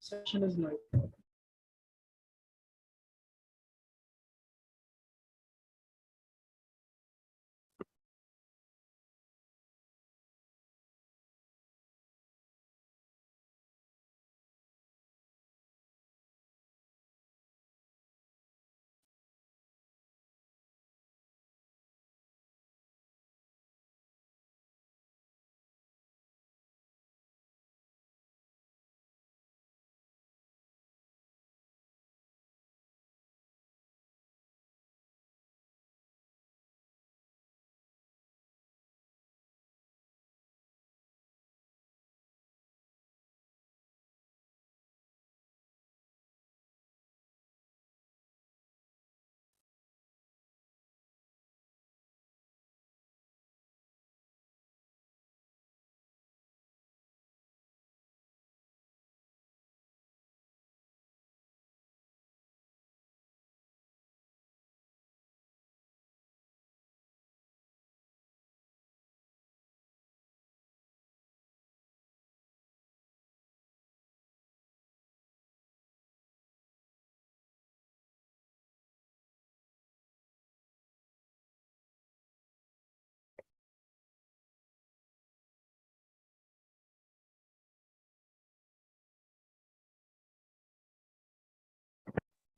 Session is live.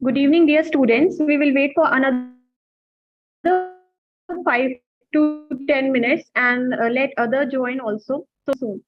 Good evening, dear students. We will wait for another 5 to 10 minutes and let other join also so soon.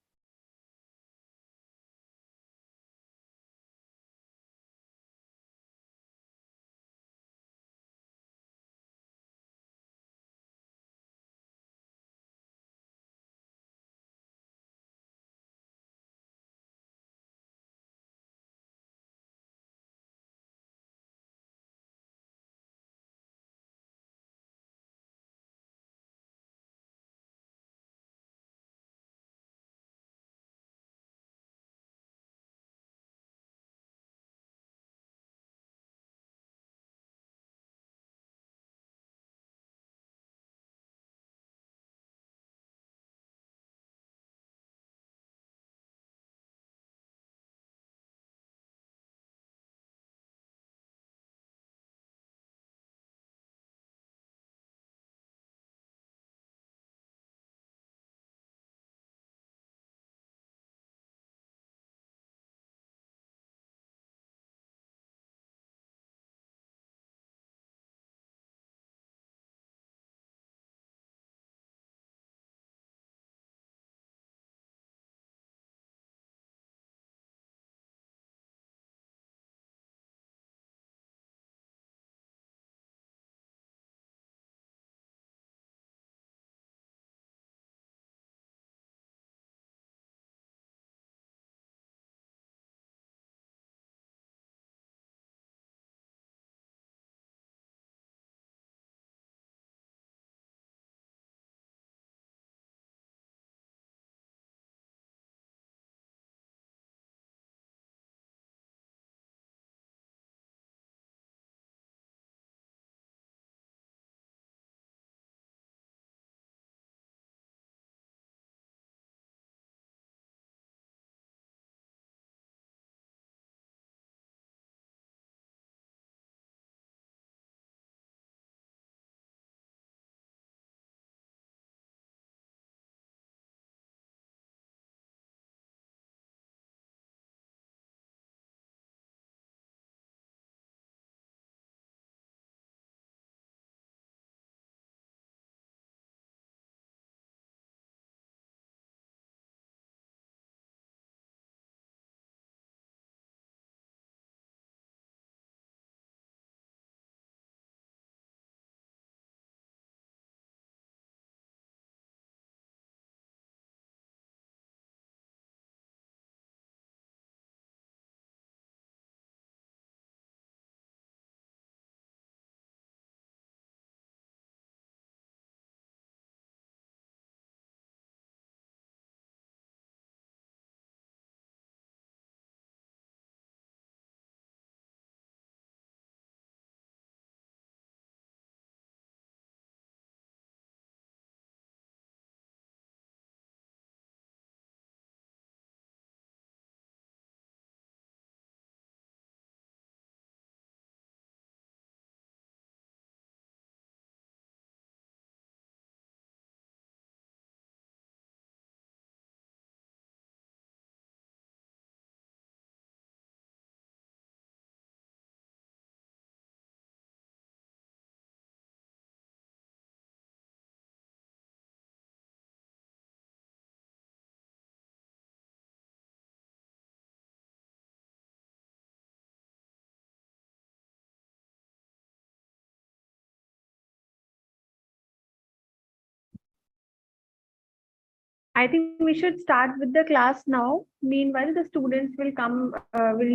I think we should start with the class now. Meanwhile, the students will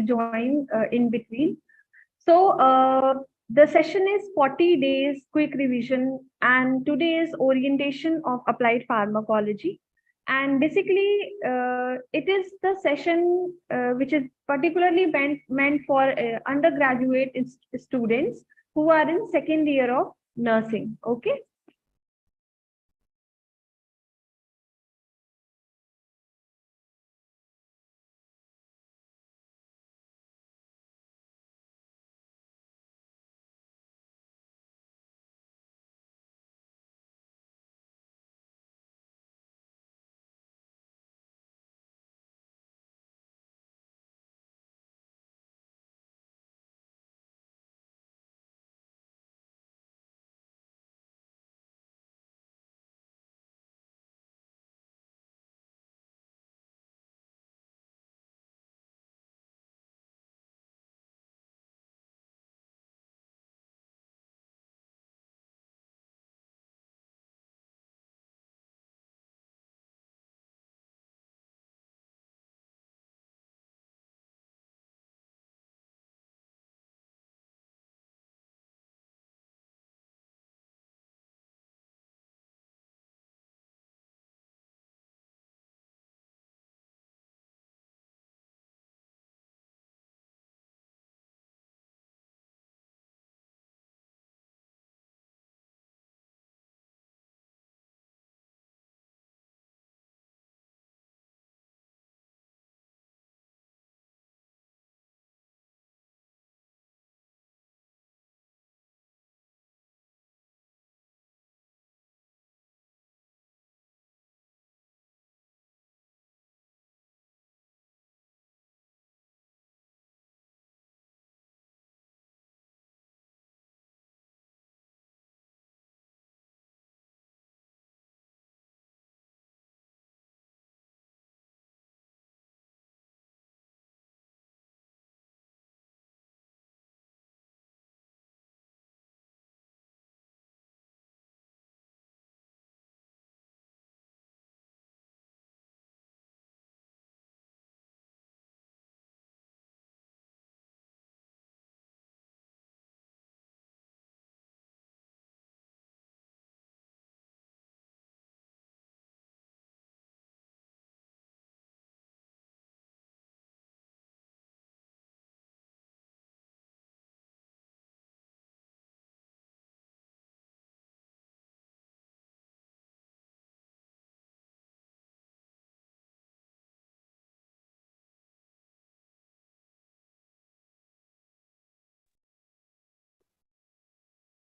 join in between. So, the session is 40 days quick revision, and today is orientation of applied pharmacology. And basically, it is the session which is particularly meant for undergraduate students who are in second year of nursing. Okay.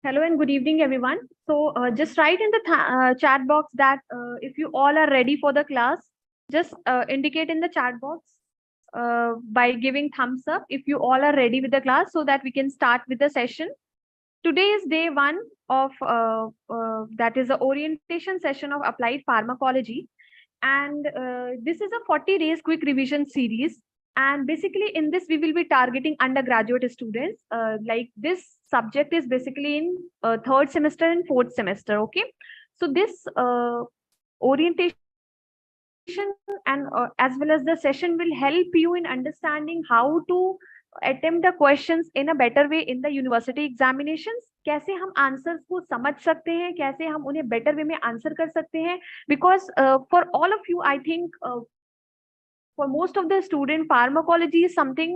Hello and good evening, everyone. So, just write in the chat box that if you all are ready for the class, just indicate in the chat box by giving thumbs up if you all are ready with the class so that we can start with the session. Today is day one of that is the orientation session of applied pharmacology, and this is a 40 days quick revision series. And basically in this we will be targeting undergraduate students. Like this subject is basically in third semester and fourth semester. Okay, so this orientation and as well as the session will help you in understanding how to attempt the questions in a better way in the university examinations. कैसे हम answers को समझ सकते हैं, कैसे हम उन्हें better way में आंसर कर सकते हैं, because for all of you I think for most of the student, pharmacology is something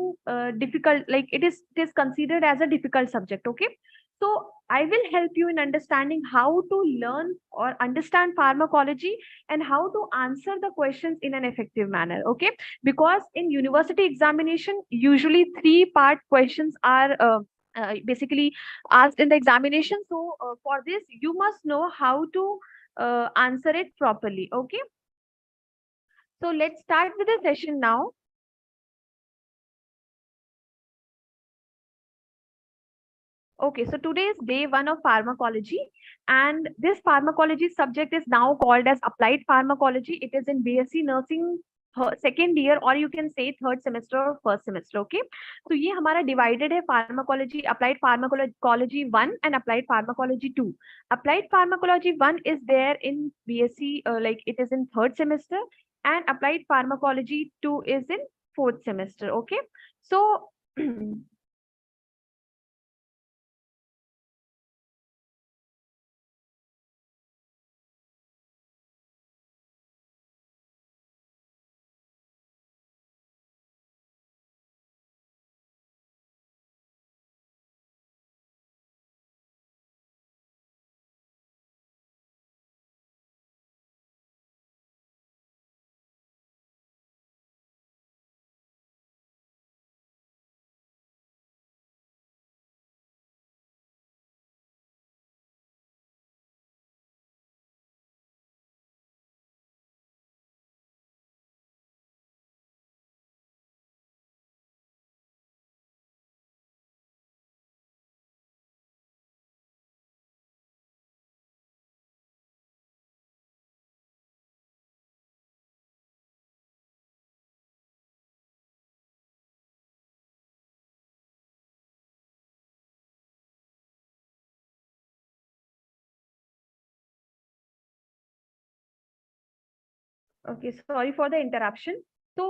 difficult, like it is considered as a difficult subject. Okay, so I will help you in understanding how to learn or understand pharmacology and how to answer the questions in an effective manner. Okay, because in university examination usually three part questions are basically asked in the examination. So for this you must know how to answer it properly. Okay, so let's start with the session now. Okay, so today is day one of pharmacology, and this pharmacology subject is now called as applied pharmacology. It is in BSc nursing second year और you can say third semester और first semester. Okay, तो ये हमारा divided है pharmacology, applied pharmacology 1 and applied pharmacology 2. Applied pharmacology 1 is there in BSc, like it is in third semester, and applied pharmacology 2 is in fourth semester. Okay, so okay, sorry for the interruption. So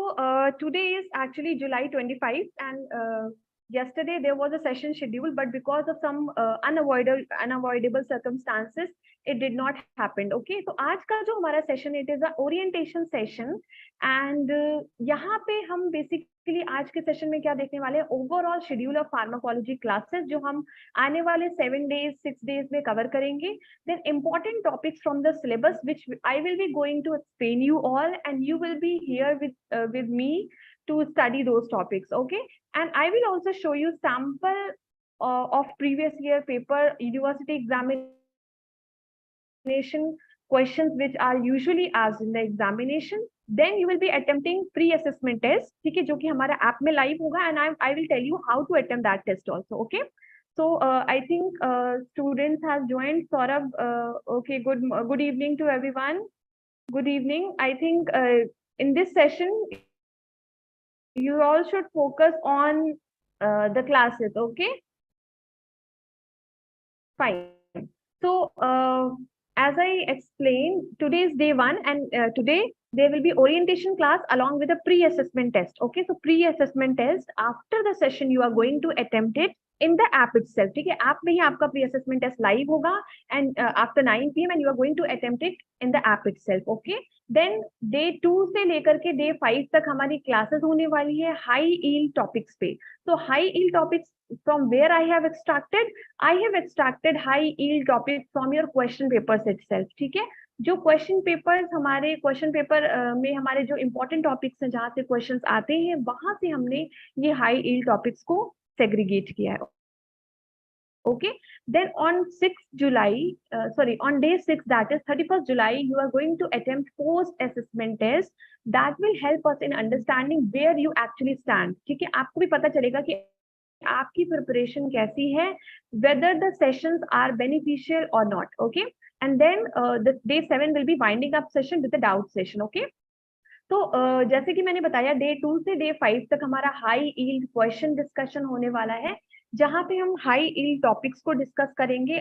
today is actually July 25, and yesterday there was a session scheduled, but because of some unavoidable circumstances, it did not happen. Okay, तो आज का जो हमारा session, it is a orientation session, and यहाँ पे हम basically आज के session में क्या देखने वाले हैं, overall schedule of pharmacology classes जो हम आने वाले 7 days 6 days में cover करेंगे. Then important topics from the syllabus which I will be going to explain you all, and you will be here with me to study those topics. Okay, and I will also show you sample of previous year paper university examination questions which are usually asked in the examination. Then you will be attempting pre-assessment test, ठीक है, जो कि हमारा app में live होगा, and I will tell you how to attempt that test also. Okay, so I think students have joined. Saurabh, okay, good evening to everyone. Good evening. I think in this session you all should focus on the classes. Okay, fine. So as I explained, today is day 1, and today there will be orientation class along with a pre-assessment test. Okay, so pre-assessment test, after the session you are going to attempt it in the app itself. ठीक है, app में ही आपका pre-assessment test live होगा, and after 9 p.m. and you are going to attempt it in the app itself. Okay, then day 2 से लेकर के day 5 तक हमारी classes होने वाली है high yield topics पे. So high yield topics, from where I have extracted high yield topics from your question papers itself. ठीक है, जो क्वेश्चन पेपर्स हमारे क्वेश्चन पेपर में हमारे जो इंपॉर्टेंट टॉपिक्स हैं जहाँ से क्वेश्चंस आते हैं, वहां से हमने ये हाई यील्ड टॉपिक्स को सेग्रीगेट किया है. Okay, then on 6th July, on day 6, that is 31st July, you are going to attempt post-assessment test that will help us in understanding where you actually stand. ठीक है, आपको भी पता चलेगा कि आपकी प्रिपरेशन कैसी है, whether the sessions are beneficial or not. Okay, and then the day 7 will be winding up session with the doubt session. Okay, तो जैसे कि मैंने बताया, डे 2 से डे 5 तक हमारा हाई यील्ड क्वेश्चन डिस्कशन होने वाला है, जहां पे हम हाई यील्ड टॉपिक्स को डिस्कस करेंगे.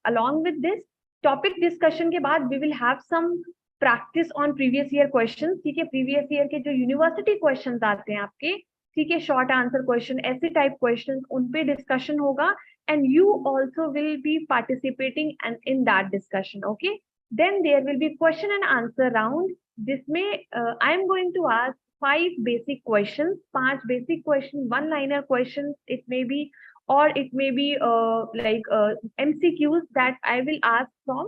Along with this topic discussion के बाद we will have some practice on previous year questions. ठीक है, प्रीवियस ईयर के जो यूनिवर्सिटी क्वेश्चंस आते हैं आपके, ठीक है, शॉर्ट आंसर क्वेश्चन, ऐसे टाइप क्वेश्चंस, उन पे डिस्कशन होगा, and you also will be participating in that discussion. Okay, then there will be question and answer round, जिसमें I am going to ask 5 basic questions, 5 basic questions, one-liner questions. It may be, or it may be MCQs that I will ask from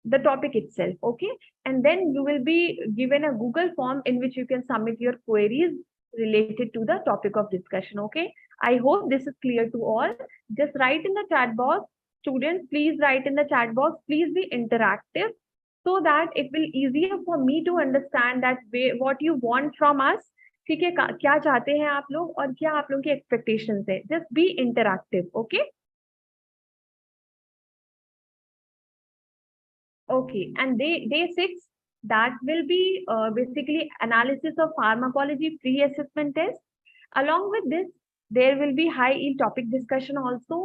the topic itself. Okay, and then you will be given a Google form in which you can submit your queries related to the topic of discussion. Okay, I hope this is clear to all. Just write in the chat box. Students, please write in the chat box. Please be interactive, so that it will easier for me to understand that what you want from us. ठीक है, क्या चाहते हैं आप लोग और क्या आप लोगों की एक्सपेक्टेशंस है. Just be interactive. Okay, okay, and day 6 that will be basically analysis of pharmacology pre-assessment test. Along with this, there will be high yield topic discussion also.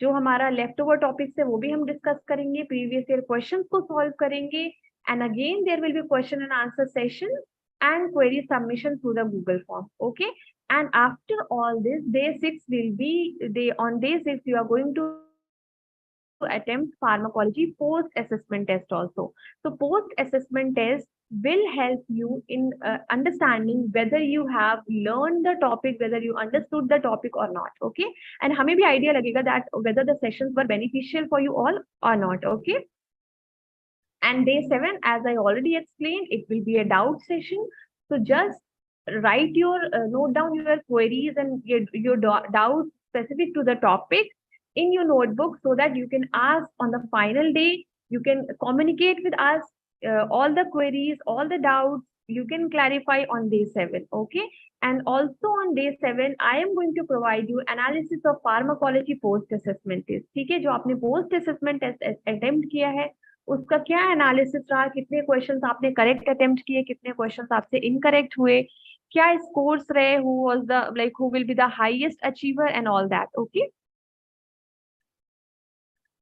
जो हमारा लेफ्ट ओवर टॉपिक्स है वो भी हम discuss करेंगे, previous year questions को solve करेंगे, and again there will be question and answer session and query submission through the Google form. Okay. And after all this, day 6 will be on day 6, you are going to attempt pharmacology post assessment test also. So post assessment test will help you in understanding whether you have learned the topic, whether you understood the topic or not. Okay. And हमें भी idea लगेगा that whether the sessions were beneficial for you all or not. Okay. And day 7, as I already explained, it will be a doubt session. So just write your, note down your queries and your doubts specific to the topic in your notebook so that you can ask on the final day. You can communicate with us all the queries, all the doubts. You can clarify on day 7. Okay. And also on day 7, I am going to provide you analysis of pharmacology post assessment test. ठीक है, जो आपने post assessment test attempt किया है उसका क्या analysis रहा, कितने क्वेश्चंस आपने करेक्ट अटेम्प्ट किए, कितने क्वेश्चंस आपसे इनकरेक्ट हुए, क्या स्कोर्स रहे, who was the like who will be the highest achiever and all that. Okay.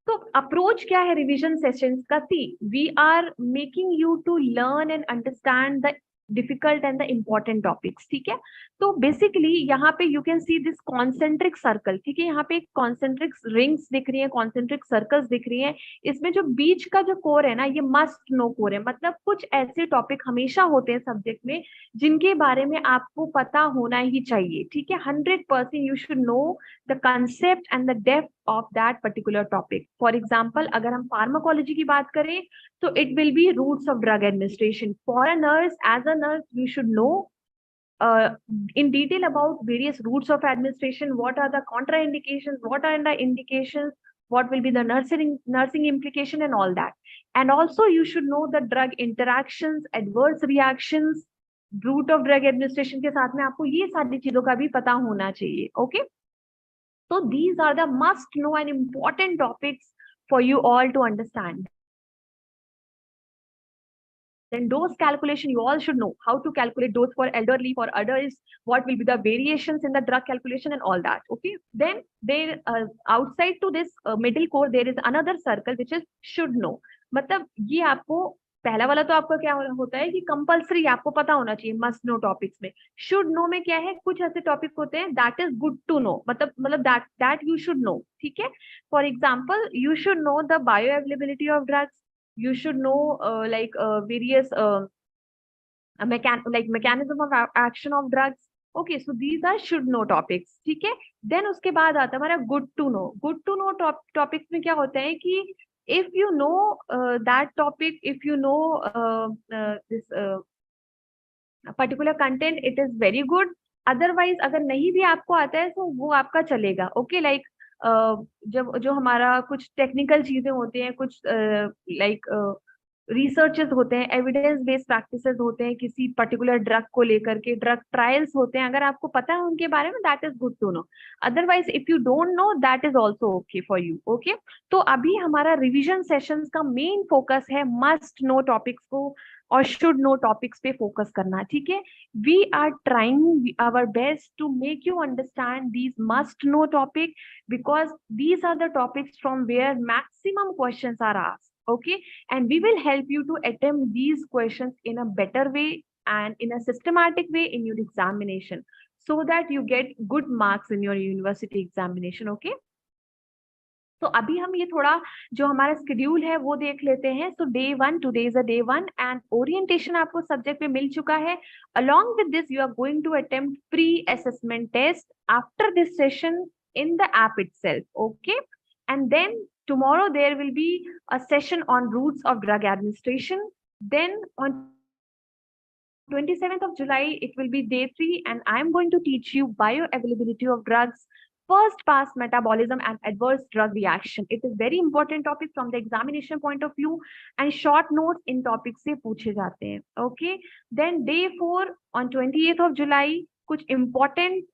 तो अप्रोच क्या है रिवीजन सेशंस का? See, we are making you to learn and understand the difficult and the important topics. ठीक है. तो basically यहाँ पे you can see this concentric circle. ठीक है, यहाँ पे कॉन्सेंट्रिक रिंग्स दिख रही है, कॉन्सेंट्रिक सर्कल्स दिख रही है. इसमें जो बीच का जो कोर है ना, ये मस्ट नो कोर है. मतलब कुछ ऐसे टॉपिक हमेशा होते हैं सब्जेक्ट में जिनके बारे में आपको पता होना ही चाहिए. ठीक है, 100% you should know the concept and the depth of that particular topic. For example, अगर हम pharmacology की बात करें तो it will be roots of drug administration. For a nurse, as a nurse, you should know in detail about various routes of administration, what are the contraindications, what are the indications, what will be the nursing implication and all that. And also you should know the drug interactions, adverse reactions, route of drug administration के साथ में आपको ये सारी चीजों का भी पता होना चाहिए. Okay. So these are the must know and important topics for you all to understand. Then dose calculation, you all should know how to calculate dose for elderly, for adults, what will be the variations in the drug calculation and all that. Okay. Then there outside to this middle core, there is another circle which is should know. मतलब ये आपको पहला वाला तो आपका क्या होता है कि कंपलसरी आपको पता होना चाहिए मस्ट नो टॉपिक्स में. शुड नो में क्या है, कुछ ऐसे टॉपिक होते हैं that is good to know, मतलब दैट यू शुड नो. ठीक है. For example, you should know the bioavailability of drugs, you should know various mechanism of action of drugs. Okay, so these are should know topics. ठीक है. Then उसके बाद आता है हमारा good to know. Good to know topics में क्या होता है कि if you know that topic, if you know this particular content, it is very good. Otherwise अगर नहीं भी आपको आता है तो वो आपका चलेगा. Okay, like जब जो हमारा कुछ टेक्निकल चीजें होती हैं, कुछ लाइक रिसर्चेस होते हैं, एविडेंस बेस्ड प्रैक्टिसेस होते हैं किसी पर्टिकुलर ड्रग को लेकर के, ड्रग ट्रायल्स होते हैं, अगर आपको पता है उनके बारे में that is good to know. Otherwise if you don't know that is also okay for you. Okay. तो अभी हमारा रिविजन सेशंस का मेन फोकस है मस्ट नो टॉपिक्स को और शुड नो टॉपिक्स पे फोकस करना. ठीक है. We are trying our best to make you understand these must know topic because these are the topics from where maximum questions are asked. Okay. And we will help you to attempt these questions in a better way and in a systematic way in your examination so that you get good marks in your university examination. Okay. तो अभी हम ये थोड़ा जो हमारा schedule है वो देख लेते हैं. So day 1, today is a day 1 and orientation आपको सब्जेक्ट में मिल चुका है. Along with this you are going to attempt pre assessment test after this session in the app itself. Okay. And then tomorrow there will be a session on roots of drug administration. Then on 27th of July it will be day 3 and I am going to teach you bioavailability of drugs, first pass metabolism and adverse drug reaction. It is very important topic from the examination point of view and short notes in topics से पूछे जाते हैं. Okay. Then day 4 on 28th of July कुछ important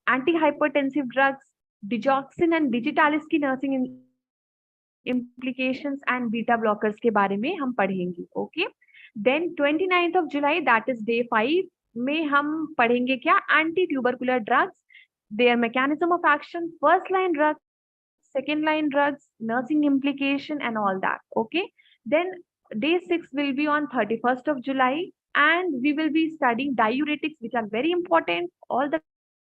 antihypertensive drugs, digoxin and digitalis की nursing implications and beta blockers के बारे में हम पढ़ेंगे. Okay. Then 29th of July, that is day 5 में हम पढ़ेंगे क्या, anti tubercular drugs, their mechanism of action, first line drugs, second line drugs, nursing implication and all that. Okay, then day 6 will be on 31st of July, and we will be studying diuretics, which are very important. All the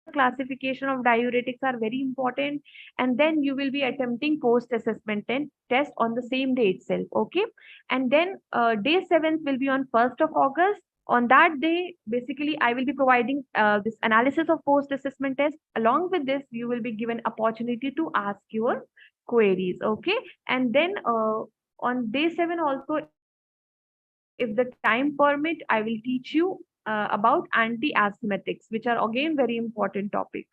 classification of diuretics are very important. And then you will be attempting post assessment test on the same day itself. Okay, and then day 7th will be on 1st of August. On that day, basically, I will be providing this analysis of post assessment test. Along with this, you will be given opportunity to ask your queries. Okay, and then on day 7 also, if the time permit, I will teach you about anti-asthmatics, which are again very important topic.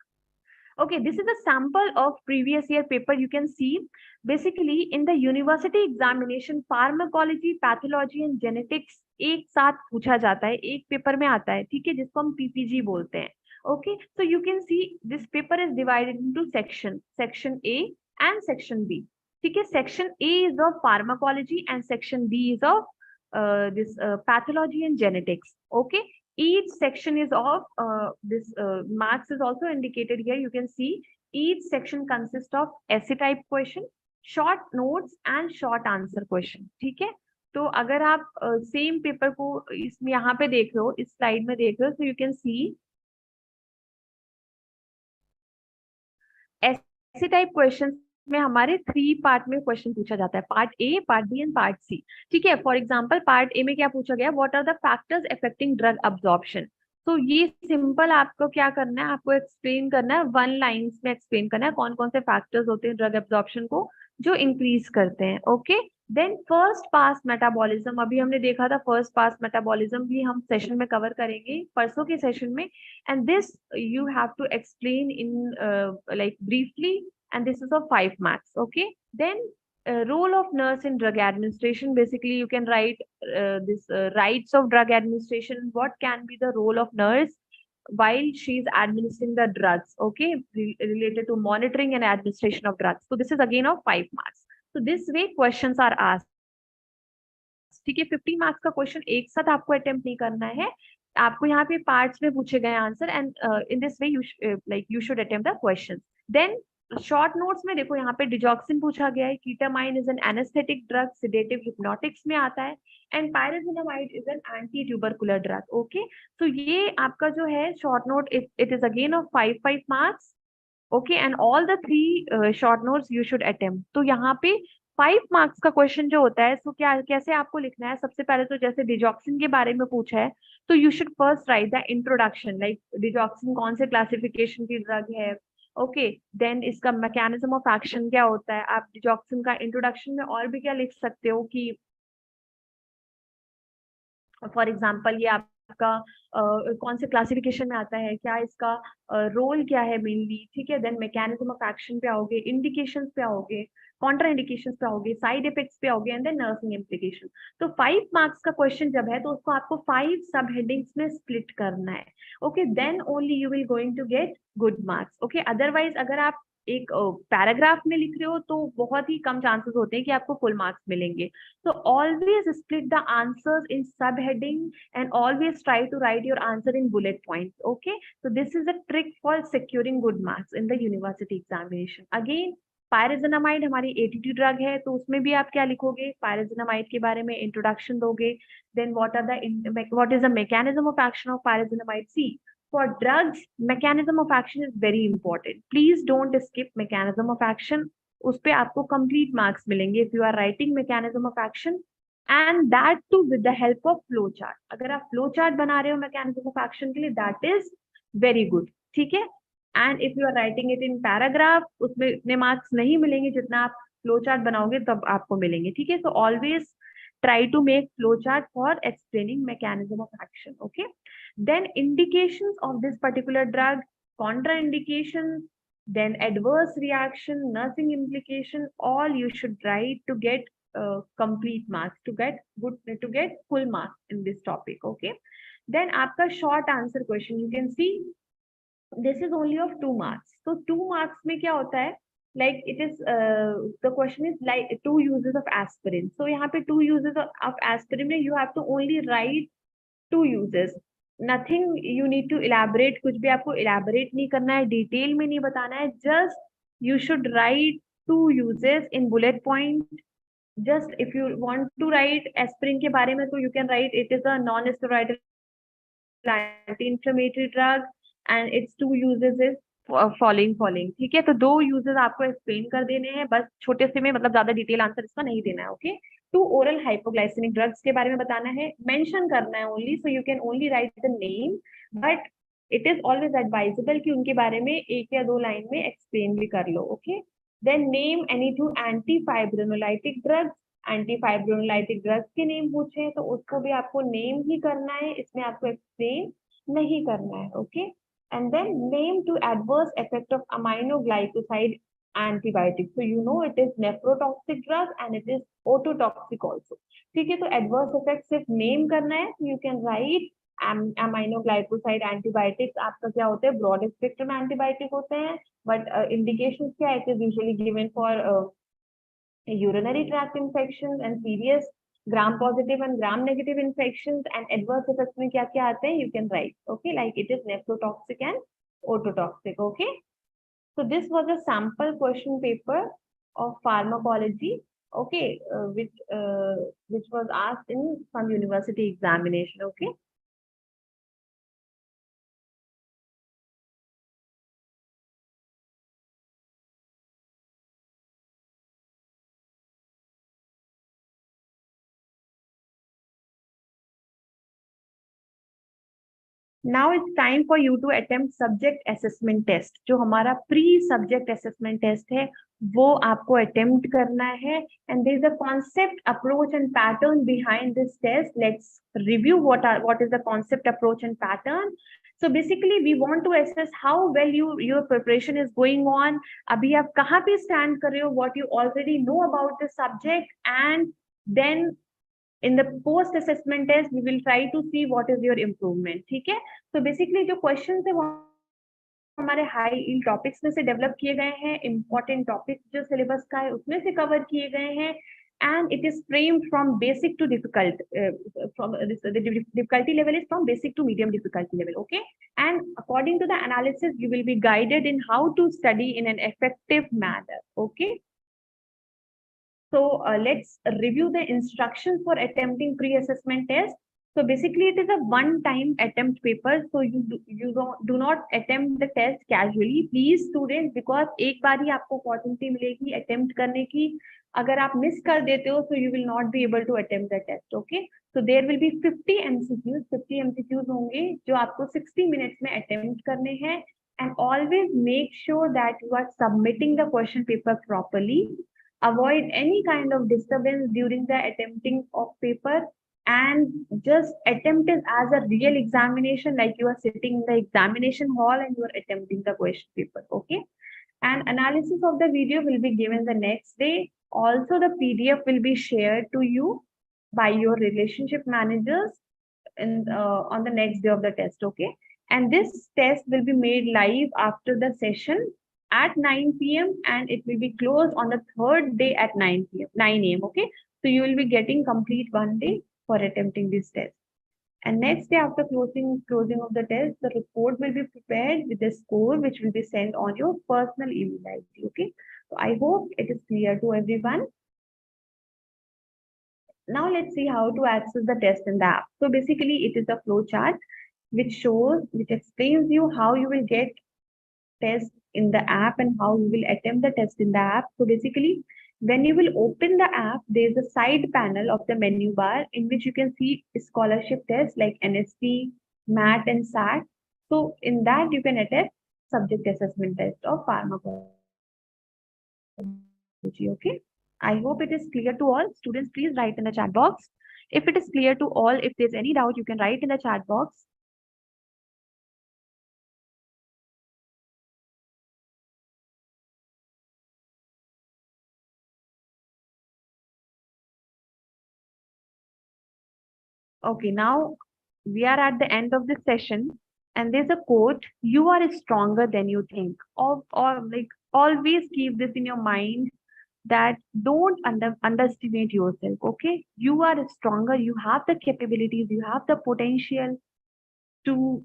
Okay, this is a sample of previous year paper. You can see basically in the university examination, pharmacology, pathology and genetics एक साथ पूछा जाता है, एक paper में आता है, ठीक है, जिसको हम पीपीजी बोलते हैं. Okay, so you can see this paper is divided into section A and section B. ठीक है, section A is of pharmacology and section B is of this pathology and genetics. Okay, each section is of this marks is also indicated here. You can see each section consists of essay type question, short notes and short answer question. ठीक है, तो अगर आप same paper को इसमें यहाँ पे देख रहे हो, इस स्लाइड में देख रहे हो, तो यू कैन सी ऐसे टाइप क्वेश्चन में हमारे 3 पार्ट में क्वेश्चन पूछा जाता है, part A, part B and part C. ठीक है, फॉर एग्जांपल पार्ट ए में क्या पूछा गया, what are the factors affecting drug absorption. तो ये सिंपल आपको क्या करना है, आपको एक्सप्लेन करना है, 1 लाइन्स में एक्सप्लेन करना है कौन कौन से फैक्टर्स होते हैं ड्रग एब्जॉर्प्शन को जो इंक्रीज करते हैं. Okay, then first pass metabolism, अभी हमने देखा था फर्स्ट पास मेटाबॉलिज्म भी हम सेशन में कवर करेंगे परसों के सेशन में. And this you have to explain in like briefly, and this is of 5 marks. Okay, then role of nurse in drug administration, basically you can write this rights of drug administration, what can be the role of nurse while she is administering the drugs. Okay, related to monitoring and administration of drugs. So this is again of 5 marks. So this way questions are asked. ठीक है, 50 marks का question एक साथ आपको attempt नहीं करना है, आपको यहाँ पे पार्ट्स में पूछे गए answer, and in this way you should attempt the question. Then short notes में देखो यहाँ पे डिजॉक्सिन पूछा गया है, ketamine is an anaesthetic drug, sedative hypnotics में आता है, and pyrazinamide is an anti tubercular drug. Okay, तो ये आपका जो है short note, it is again of 5 marks. Okay, and all the 3 short notes you should attempt. तो यहाँ पे 5 मार्क्स का क्वेश्चन जो होता है, सो क्या कैसे आपको लिखना है, सबसे पहले तो जैसे डिजॉक्सिन के बारे में पूछा है, तो you should first right the introduction, like digoxin कौन से क्लासिफिकेशन की ड्रग है. ओके, देन इसका मैकेनिज्म ऑफ एक्शन क्या होता है. आप डिजॉक्सिन का इंट्रोडक्शन में और भी क्या लिख सकते हो कि फॉर एग्जाम्पल ये आपका कौन से क्लासिफिकेशन में आता है, क्या इसका रोल क्या है मेनली. ठीक है, देन मैकेनिज्म ऑफ एक्शन पे आओगे, इंडिकेशंस पे आओगे, कॉन्ट्रा इंडिकेशंस पे आओगे, साइड इफेक्ट्स पे आओगे, एंड देन नर्सिंग इम्प्लीकेशन. तो 5 मार्क्स का क्वेश्चन जब है तो उसको आपको 5 सब हेडिंग्स में स्प्लिट करना है. Okay, then only you will going to get good marks. Okay, otherwise अगर आप एक पैराग्राफ में लिख रहे हो तो बहुत ही कम चांसेस होते हैं कि आपको फुल मार्क्स मिलेंगे. So always split the answers in subheading and always try to write your answer in bullet points. Okay, so this is a trick for securing good marks in the university examination. Again, pyrazinamide हमारी ATT drug है, तो उसमें भी आप क्या लिखोगे, pyrazinamide के बारे में इंट्रोडक्शन दोगे. Then what is the mechanism of action of pyrazinamide? See, for drugs, mechanism of action is very important. Please don't skip mechanism of action. उस पे आपको कंप्लीट मार्क्स मिलेंगे if you are writing mechanism of action, and that too with the help of flow chart. अगर आप flow chart बना रहे हो mechanism of action के लिए, दैट इज वेरी गुड. ठीक है, and if you are writing it in paragraph, उसमें इतने मार्क्स नहीं मिलेंगे जितना आप फ्लो चार्ट बनाओगे तब आपको मिलेंगे. ठीक है, so always try to make flow chart for explaining mechanism of action. Okay, then indications of this particular drug, contraindications, then adverse reaction, nursing implication, all you should write to get complete marks, to get full marks in this topic. Okay, then आपका short answer question, you can see this is only of 2 marks. So 2 marks में क्या होता है, like it is the question is like two uses of aspirin. So यहाँ पे two uses of aspirin में you have to only write two uses. Nothing you need to elaborate. कुछ भी आपको elaborate नहीं करना है, detail में नहीं बताना है. Just you should write two uses in bullet point. Just if you want to write aspirin के बारे में, तो you can write it is a non-steroidal anti-inflammatory drug and its two uses is following. ठीक है, तो दो uses आपको explain कर देने हैं बस, छोटे से में, मतलब ज्यादा डिटेल आंसर इसका नहीं देना है. Okay, two oral hypoglycaemic drugs के बारे में बताना है, मेंशन करना है only, so you can only write the name, but it is always advisable कि उनके बारे में एक या दो लाइन में एक्सप्लेन भी कर लो. Okay, then name any two anti fibrinolytic drugs. Anti fibrinolytic drugs के नेम पूछे तो उसको भी आपको नेम ही करना है, इसमें आपको एक्सप्लेन नहीं करना है. Okay, and then name to adverse effect of aminoglycoside antibiotic. So you know it is nephrotoxic drug and it is ototoxic also. ठीक है, तो adverse effect सिर्फ name करना है. You can write aminoglycoside antibiotics आपका क्या होता है, broad spectrum antibiotic होते हैं, but indications क्या है, it is usually given for urinary tract infections and serious gram positive and gram negative infections. And adverse effects में क्या क्या आते हैं, you can write. Okay, like it is nephrotoxic and ototoxic. Okay, so this was a sample question paper of pharmacology. Okay, which was asked in some university examination. Okay. Now it's time for you to attempt subject assessment test. जो हमारा pre subject assessment test है वो आपको attempt करना है. And there is a concept, approach and pattern behind this test. Let's review what is the concept, approach and pattern. So basically we want to assess how well your preparation is going on. अभी आप कहाँ पे stand कर रहे हो, what you already know about the subject, and then in the post assessment test we will try to see what is your improvement. ठीक है, तो बेसिकली जो क्वेश्चन है वो हमारे हाई इन टॉपिक्स में से डेवलप किए गए हैं, इंपॉर्टेंट टॉपिक्स जो सिलेबस का है उसमें से कवर किए गए हैं. And it is framed from basic to difficult. From the difficulty level is from basic to medium difficulty level. Okay, and according to the analysis you will be guided in how to study in an effective manner. Okay, so let's review the instructions for attempting pre-assessment test. So basically it is a one-time attempt paper. So you do not attempt the test casually, please students, because एक बार ही आपको opportunity मिलेगी attempt करने की. अगर आप miss कर देते हो, so you will not be able to attempt the test. Okay, so there will be 50 MCQs. 50 MCQs होंगे जो आपको 60 minutes में attempt करने हैं. And always make sure that you are submitting the question paper properly. Avoid any kind of disturbance during the attempting of paper, and just attempt it as a real examination, like you are sitting in the examination hall and you are attempting the question paper. Okay, and analysis of the video will be given the next day. Also the PDF will be shared to you by your relationship managers on the next day of the test. Okay, and this test will be made live after the session at 9 p.m. and it will be closed on the third day at 9 p.m. 9 a.m. Okay, so you will be getting complete one day for attempting this test. And next day after closing of the test, the report will be prepared with the score which will be sent on your personal email ID. Okay, so I hope it is clear to everyone. Now let's see how to access the test in the app. So basically it is a flow chart which explains you how you will get test in the app and how you will attempt the test in the app. So basically, when you will open the app, there is a side panel of the menu bar in which you can see scholarship tests like NSP, MAT, and SAT. So in that you can attempt subject assessment test of pharmacology. Okay, I hope it is clear to all. Students, please write in the chat box. If it is clear to all, if there's any doubt, you can write in the chat box. Okay, now we are at the end of the session and there's a quote, you are stronger than you think, or like always keep this in your mind that don't underestimate yourself. Okay, you are stronger, you have the capabilities, you have the potential to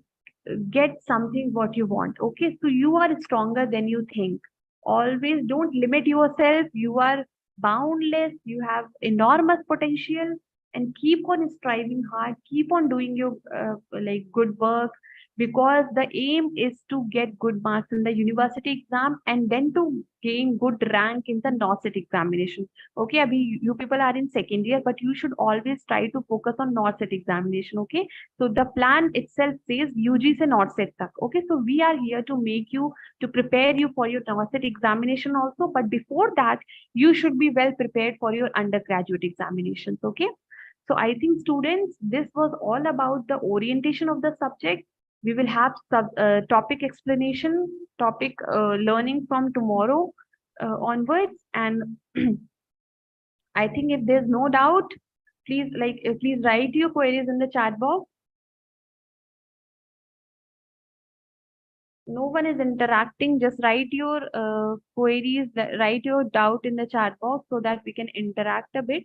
get something what you want. Okay, so you are stronger than you think. Always don't limit yourself. You are boundless, you have enormous potential, and keep on striving hard, keep on doing your like good work, because the aim is to get good marks in the university exam and then to gain good rank in the NOSET examination. Okay, abhi you people are in second year, but you should always try to focus on NOSET examination. Okay, so the plan itself says UG se not set tak. Okay, so we are here to make you, to prepare you for your NOSET examination also. But before that, you should be well prepared for your undergraduate examinations. Okay, so I think students, this was all about the orientation of the subject. We will have topic explanation, topic learning from tomorrow onwards, and I think if there's no doubt, please write your queries in the chat box. No one is interacting. Just write your queries, write your doubt in the chat box so that we can interact a bit.